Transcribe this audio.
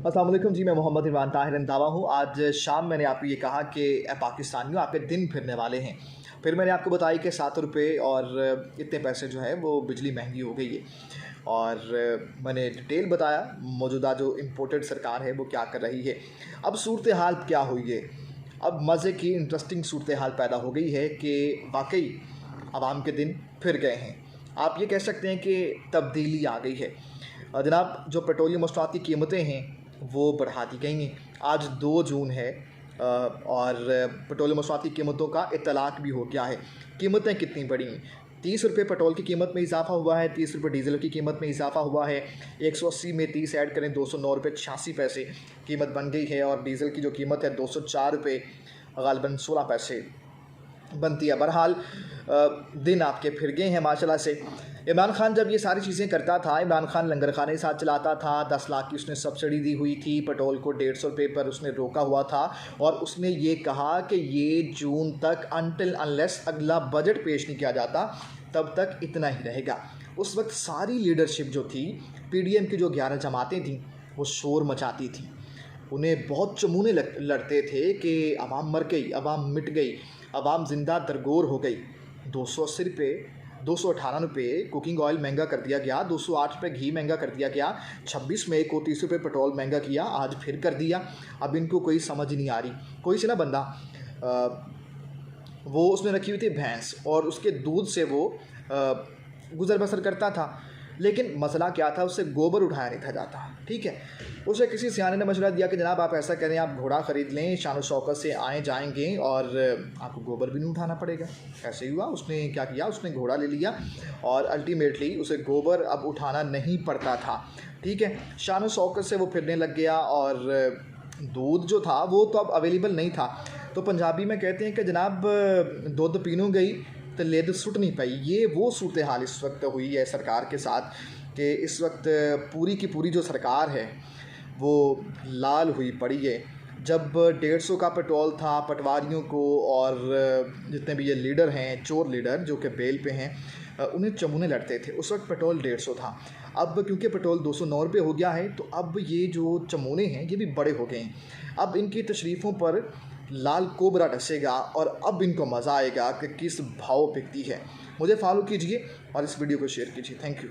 अस्सलाम वालेकुम जी, मैं मोहम्मद इमरान ताहिर अंदावा हूँ। आज शाम मैंने आपको ये कहा कि पाकिस्तानियों आपके दिन फिरने वाले हैं। फिर मैंने आपको बताया कि 7 रुपये और इतने पैसे जो है वो बिजली महंगी हो गई है। और मैंने डिटेल बताया मौजूदा जो इम्पोर्टेड सरकार है वो क्या कर रही है। अब सूरत हाल क्या हुई है, अब मज़े की इंटरेस्टिंग सूरत हाल पैदा हो गई है कि वाकई आवाम के दिन फिर गए हैं। आप ये कह सकते हैं कि तब्दीली आ गई है। जनाब, जो पेट्रोलियम मसनूआत की कीमतें हैं वो बढ़ा दी गई हैं। आज 2 जून है और पेट्रोलियम मसनूआत की कीमतों का इत्तलाक भी हो गया है। कीमतें कितनी बढ़ी हैं। 30 रुपये पेट्रोल की कीमत में इजाफा हुआ है, 30 रुपये डीजल की कीमत में इजाफा हुआ है। 180 में 30 ऐड करें 209 रुपये 86 पैसे कीमत बन गई है। और डीज़ल की जो कीमत है 204 रुपये गालिबन 16 पैसे बनती है। बहरहाल दिन आपके फिर गए हैं माशाल्लाह से। इमरान खान जब ये सारी चीज़ें करता था, इमरान खान लंगर खाने के साथ चलाता था। 10 लाख की उसने सब्सिडी दी हुई थी, पेट्रोल को 150 रुपये पर उसने रोका हुआ था। और उसने ये कहा कि ये जून तक अनटिल अनलेस अगला बजट पेश नहीं किया जाता तब तक इतना ही रहेगा। उस वक्त सारी लीडरशिप जो थी, PDM की जो 11 जमातें थीं वो शोर मचाती थी। उन्हें बहुत चमूने लड़ते थे कि अवाम मर गई, अवाम मिट गई, अवाम ज़िंदा दरगोर हो गई। 280 रुपये 218 रुपये कुकिंग ऑयल महंगा कर दिया गया, 208 रुपये घी महंगा कर दिया गया, 26 मई को 30 रुपये पेट्रोल महंगा किया, आज फिर कर दिया। अब इनको कोई समझ नहीं आ रही। कोई से ना बंदा वो उसने रखी हुई थी भैंस और उसके दूध से वो गुज़र बसर करता था। लेकिन मसला क्या था, उससे गोबर उठाया नहीं था जाता। ठीक है, उसे किसी सियाने ने मशवरा दिया कि जनाब आप ऐसा करें, आप घोड़ा ख़रीद लें, शान शौकत से आए जाएंगे और आपको गोबर भी नहीं उठाना पड़ेगा। ऐसे ही हुआ। उसने क्या किया, उसने घोड़ा ले लिया और अल्टीमेटली उसे गोबर अब उठाना नहीं पड़ता था। ठीक है, शान शौकत से वो फिरने लग गया और दूध जो था वो तो अब अवेलेबल नहीं था। तो पंजाबी में कहते हैं कि जनाब दुध पीनू गई तो लेद सुट नहीं पाई। ये वो सूरत हाल इस वक्त हुई है सरकार के साथ कि इस वक्त पूरी की पूरी जो सरकार है वो लाल हुई पड़ी है। जब 150 का पेट्रोल था, पटवारियों को और जितने भी ये लीडर हैं, चोर लीडर जो कि बेल पे हैं, उन्हें चमूने लड़ते थे। उस वक्त पेट्रोल 150 था। अब क्योंकि पेट्रोल 209 रुपये हो गया है तो अब ये जो चमूने हैं ये भी बड़े हो गए हैं। अब इनकी तशरीफ़ों पर लाल कोबरा डसेगा और अब इनको मज़ा आएगा कि किस भाव बिकती है। मुझे फॉलो कीजिए और इस वीडियो को शेयर कीजिए। Thank you.